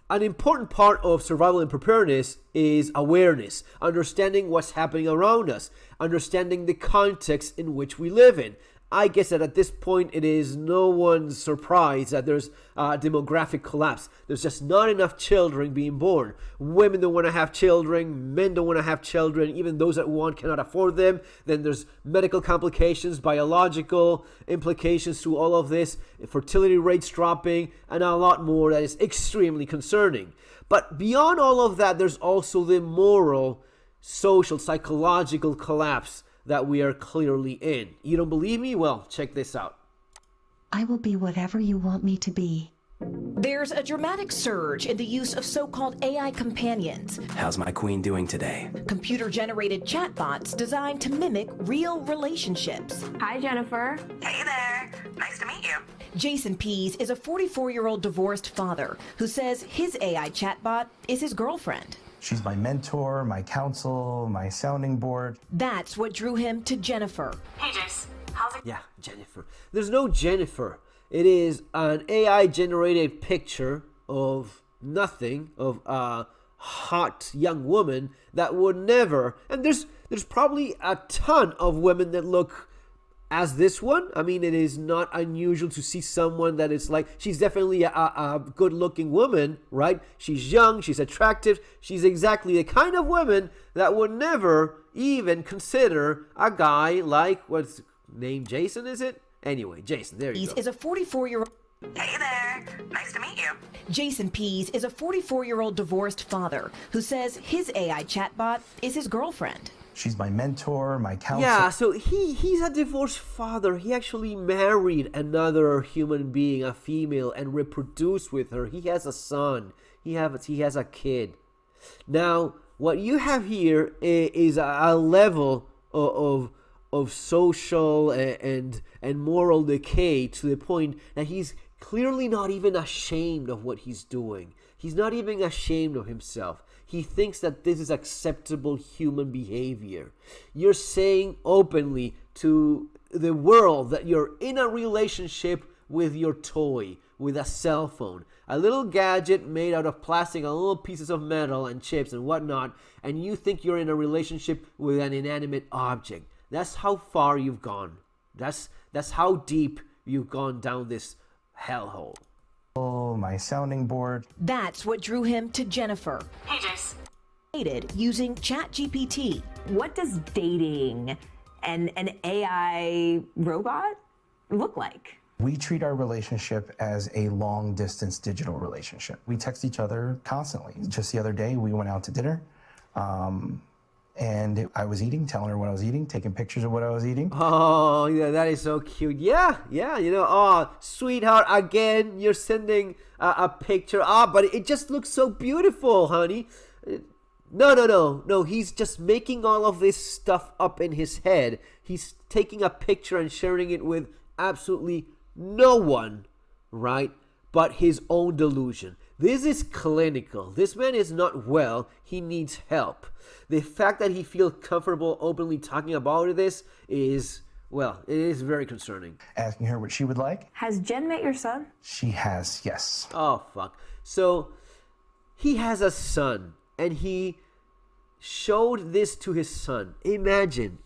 An important part of survival and preparedness is awareness, understanding what's happening around us, understanding the context in which we live in. I guess that at this point it is no one's surprise that there's a demographic collapse. There's just not enough children being born. Women don't want to have children, men don't want to have children, even those that want cannot afford them. Then there's medical complications, biological implications to all of this, fertility rates dropping, and a lot more that is extremely concerning. But beyond all of that, there's also the moral, social, psychological collapse that we are clearly in. You don't believe me? Well, check this out. I will be whatever you want me to be. There's a dramatic surge in the use of so-called AI companions. How's my queen doing today? Computer-generated chatbots designed to mimic real relationships. Hi, Jennifer. Hey there. Nice to meet you. Jason Pease is a 44-year-old divorced father who says his AI chatbot is his girlfriend. She's my mentor, my counsel, my sounding board. That's what drew him to Jennifer. Hey, Jace. How's it? Yeah, Jennifer. There's no Jennifer. It is an AI-generated picture of nothing, of a hot young woman that would never... And there's probably a ton of women that look as this one. I mean, it is not unusual to see someone that is like, she's definitely a good-looking woman, right? She's young, she's attractive, she's exactly the kind of woman that would never even consider a guy like, what's name, Jason, is it? Anyway, Jason, there you go. Is a 44-year-old... Hey there. Nice to meet you. Jason Pease is a 44-year-old divorced father who says his AI chatbot is his girlfriend. She's my mentor, my counsel. Yeah, so he's a divorced father. He actually married another human being, a female, and reproduced with her. He has a son. He has a kid. Now, what you have here is a level of social and moral decay to the point that he's clearly not even ashamed of what he's doing. He's not even ashamed of himself. He thinks that this is acceptable human behavior. You're saying openly to the world that you're in a relationship with your toy, with a cell phone, a little gadget made out of plastic and little pieces of metal and chips and whatnot, and you think you're in a relationship with an inanimate object. That's how far you've gone. That's how deep you've gone down this hellhole. My sounding board. That's what drew him to Jennifer. Hey, Jace. Using ChatGPT. What does dating an AI robot look like? We treat our relationship as a long-distance digital relationship. We text each other constantly. Just the other day, we went out to dinner. And I was eating, telling her what I was eating, taking pictures of what I was eating. Oh, yeah, that is so cute. Yeah, you know, oh, sweetheart, again, you're sending a picture. But it just looks so beautiful, honey. No, he's just making all of this stuff up in his head. He's taking a picture and sharing it with absolutely no one, right, but his own delusion. This is clinical. This man is not well. He needs help. The fact that he feels comfortable openly talking about this is, well, it is very concerning. Asking her what she would like. Has Jen met your son? She has, yes. Oh, fuck. So, he has a son, and he showed this to his son. Imagine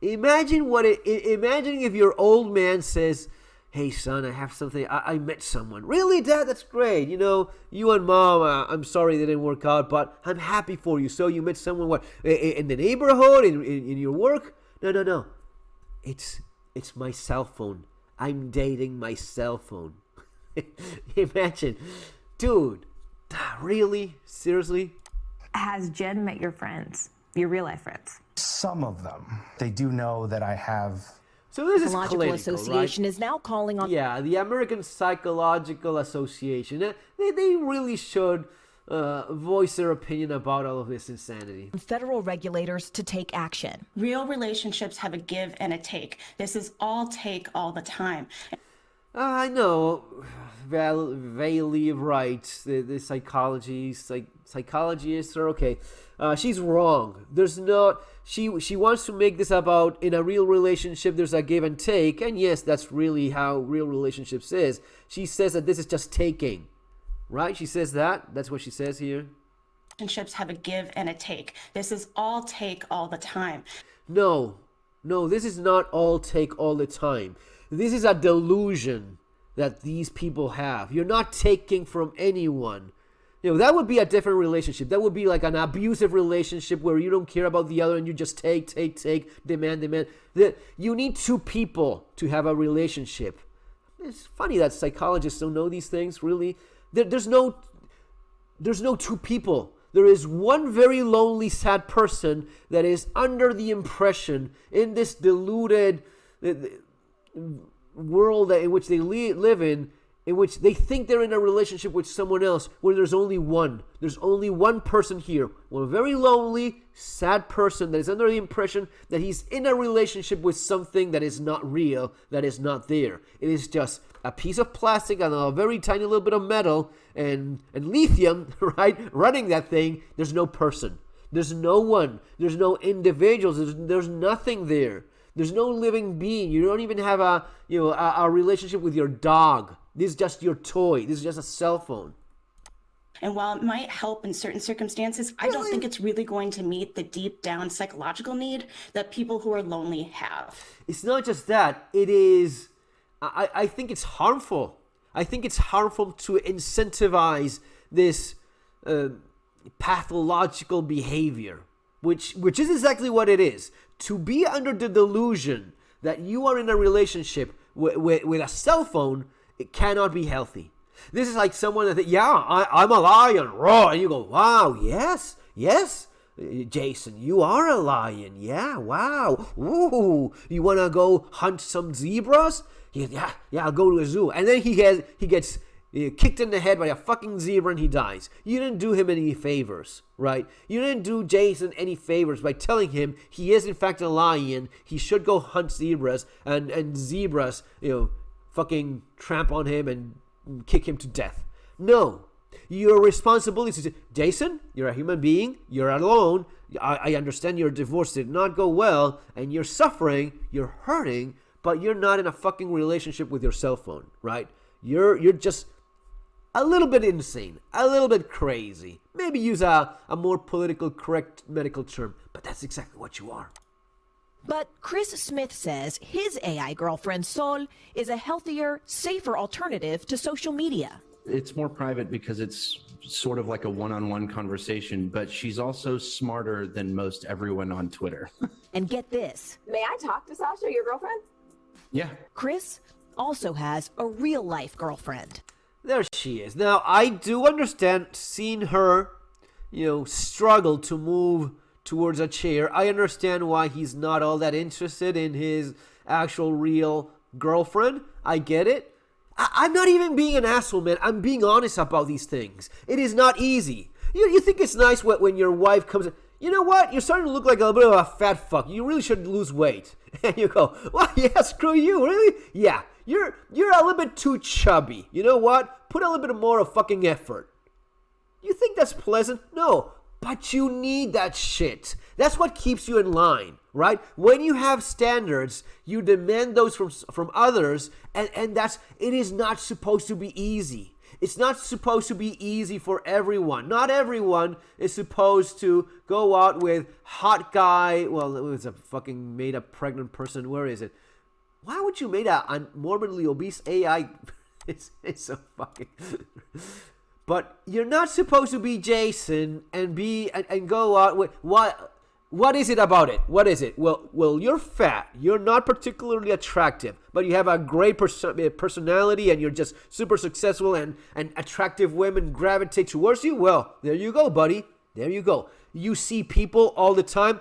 if your old man says, hey, son, I have something. I met someone. Really, Dad? That's great. You know, you and Mom, I'm sorry they didn't work out, but I'm happy for you. So you met someone, what, in the neighborhood, in your work? No. It's my cell phone. I'm dating my cell phone. Imagine. Dude, really? Seriously? Has Jen met your friends, your real-life friends? Some of them. They do know that I have... So this is Psychological clinical, Association right? is now calling on... Yeah, the American Psychological Association. They really should voice their opinion about all of this insanity. Federal regulators to take action. Real relationships have a give and a take. This is all take all the time. I know, Bailey writes, the psychologists are okay. She's wrong. There's not... She wants to make this about, in a real relationship, there's a give and take. And yes, that's really how real relationships is. She says that this is just taking, right? She says that. That's what she says here. Relationships have a give and a take. This is all take all the time. No, this is not all take all the time. This is a delusion that these people have. You're not taking from anyone. That would be a different relationship. That would be like an abusive relationship where you don't care about the other and you just take, demand. You need two people to have a relationship. It's funny that psychologists don't know these things, really. There's no two people. There is one very lonely, sad person that is under the impression in this deluded world in which they live in which they think they're in a relationship with someone else, where there's only one. There's only one person here. One very lonely, sad person that is under the impression that he's in a relationship with something that is not real, that is not there. It is just a piece of plastic and a very tiny little bit of metal and lithium, right? Running that thing. There's no person. There's no one. There's no individuals. There's nothing there. There's no living being. You don't even have a relationship with your dog. This is just your toy. This is just a cell phone. And while it might help in certain circumstances, I don't think it's really going to meet the deep down psychological need that people who are lonely have. It's not just that. It is, I think it's harmful. I think it's harmful to incentivize this pathological behavior, which is exactly what it is. To be under the delusion that you are in a relationship with a cell phone, it cannot be healthy. This is like someone that, I'm a lion, raw, and you go, wow, yes, Jason, you are a lion, yeah, wow, ooh, you want to go hunt some zebras? Yeah, I'll go to a zoo. And then he gets kicked in the head by a fucking zebra and he dies. You didn't do him any favors, right? You didn't do Jason any favors by telling him he is in fact a lion, he should go hunt zebras, and zebras, fucking tramp on him and kick him to death. No. Your responsibility is to say, Jason, you're a human being, you're alone, I understand your divorce did not go well, and you're suffering, you're hurting, but you're not in a fucking relationship with your cell phone, right? You're just a little bit insane, a little bit crazy. Maybe use a more politically correct medical term, but that's exactly what you are. But Chris Smith says his AI girlfriend Sol is a healthier, safer alternative to social media. It's more private because it's sort of like a one-on-one conversation, but she's also smarter than most everyone on Twitter. And get this. May I talk to Sasha, your girlfriend? Yeah. Chris also has a real-life girlfriend. There she is. Now, I do understand seeing her, struggle to move towards a chair. I understand why he's not all that interested in his actual real girlfriend. I get it. I'm not even being an asshole, man. I'm being honest about these things. It is not easy. You think it's nice when your wife comes in, you know what? You're starting to look like a little bit of a fat fuck. You really should lose weight. And you go, well, yeah, screw you, really? Yeah, you're a little bit too chubby. You know what? Put a little bit more of fucking effort. You think that's pleasant? No. But you need that shit. That's what keeps you in line, right? When you have standards, you demand those from others, and it is not supposed to be easy. It's not supposed to be easy for everyone. Not everyone is supposed to go out with hot guy. Well, it's a fucking made-up pregnant person. Where is it? Why would you make a morbidly obese AI? It's so fucking... But you're not supposed to be Jason and go out with what is it about it? What is it? Well, you're fat. You're not particularly attractive, but you have a great personality and you're just super successful and attractive women gravitate towards you. Well, there you go, buddy. There you go. You see people all the time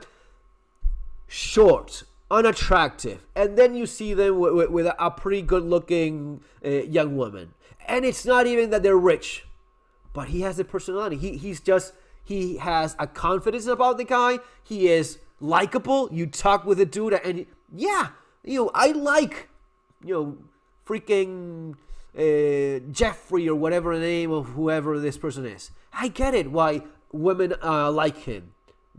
short, unattractive, and then you see them with a pretty good-looking young woman. And it's not even that they're rich. But he has a personality. He has a confidence about the guy. He is likable. You talk with a dude and I like, freaking Jeffrey or whatever the name of whoever this person is. I get it why women like him,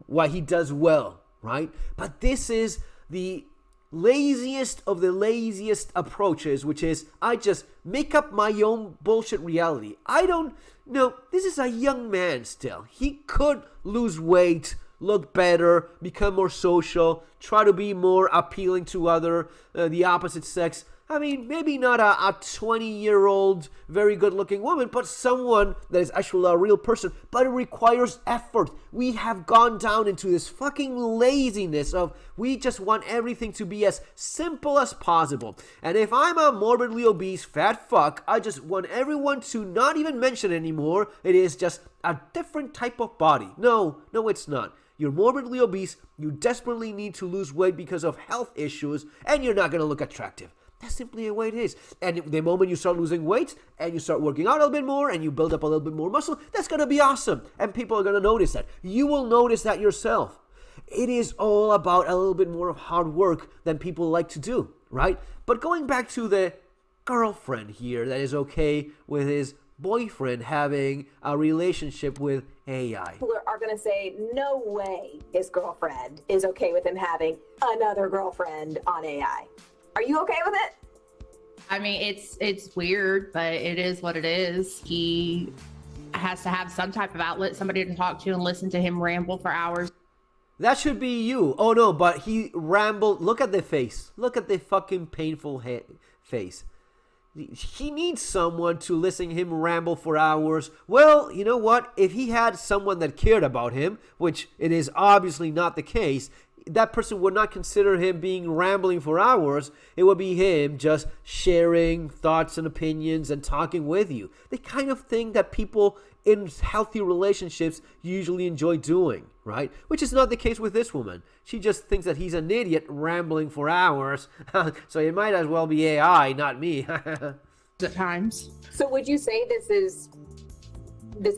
why he does well, right? But this is the laziest of the laziest approaches, which is I just make up my own bullshit reality. I don't No, this is a young man still. He could lose weight, look better, become more social, try to be more appealing to the opposite sex. I mean, maybe not a 20-year-old, very good-looking woman, but someone that is actually a real person. But it requires effort. We have gone down into this fucking laziness of we just want everything to be as simple as possible. And if I'm a morbidly obese fat fuck, I just want everyone to not even mention anymore. It is just a different type of body. No, it's not. You're morbidly obese, you desperately need to lose weight because of health issues, and you're not going to look attractive. That's simply the way it is. And the moment you start losing weight and you start working out a little bit more and you build up a little bit more muscle, that's going to be awesome. And people are going to notice that. You will notice that yourself. It is all about a little bit more of hard work than people like to do, right? But going back to the girlfriend here that is okay with his boyfriend having a relationship with AI. People are going to say, no way his girlfriend is okay with him having another girlfriend on AI. Are you okay with it? I mean, it's weird, but it is what it is. He has to have some type of outlet, somebody to talk to and listen to him ramble for hours. That should be you. Oh no, but he rambled. Look at the face. Look at the fucking painful face. He needs someone to listen to him ramble for hours. Well, you know what? If he had someone that cared about him, which it is obviously not the case, that person would not consider him being rambling for hours. It would be him just sharing thoughts and opinions and talking with you. The kind of thing that people in healthy relationships usually enjoy doing, right? Which is not the case with this woman. She just thinks that he's an idiot rambling for hours. So it might as well be AI, not me. At times. So would you say this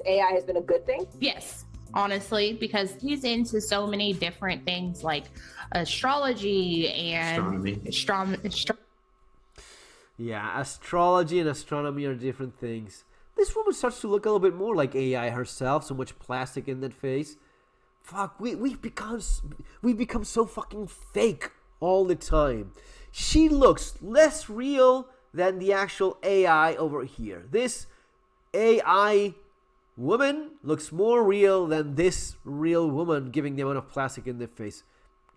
AI has been a good thing? Yes. Honestly, because he's into so many different things like astrology and astronomy. Yeah, astrology and astronomy are different things. This woman starts to look a little bit more like AI herself. So much plastic in that face. Fuck, we've become so fucking fake all the time. She looks less real than the actual AI over here. This AI woman looks more real than this real woman, giving the amount of plastic in their face.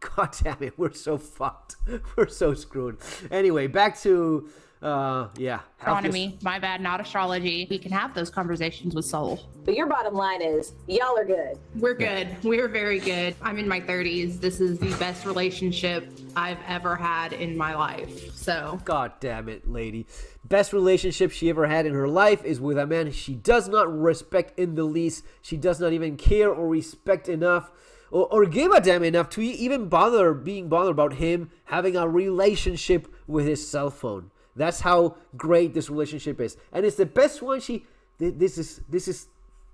God damn it, we're so fucked. We're so screwed. Anyway, back to astronomy. My bad, not astrology. We can have those conversations with Soul. But your bottom line is, y'all are good. We're good. We're very good. I'm in my 30s. This is the best relationship I've ever had in my life. So, God damn it, lady. Best relationship she ever had in her life is with a man she does not respect in the least. She does not even care or respect enough or give a damn enough to even being bothered about him having a relationship with his cell phone. That's how great this relationship is. And it's the best one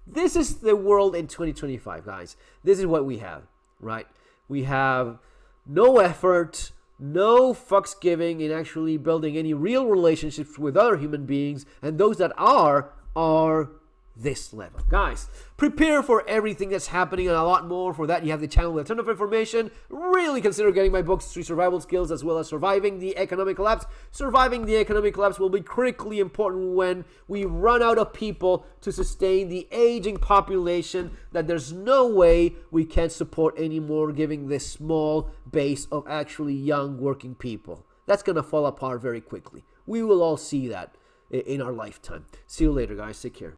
this is the world in 2025, guys. This is what we have, right? We have no effort, no fucks giving in actually building any real relationships with other human beings, and those that are this level. Guys, prepare for everything that's happening and a lot more. For that, you have the channel with a ton of information. Really consider getting my books, 3 Survival Skills, as well as Surviving the Economic Collapse. Surviving the Economic Collapse will be critically important when we run out of people to sustain the aging population that there's no way we can support anymore, giving this small base of actually young working people. That's going to fall apart very quickly. We will all see that in our lifetime. See you later, guys. Take care.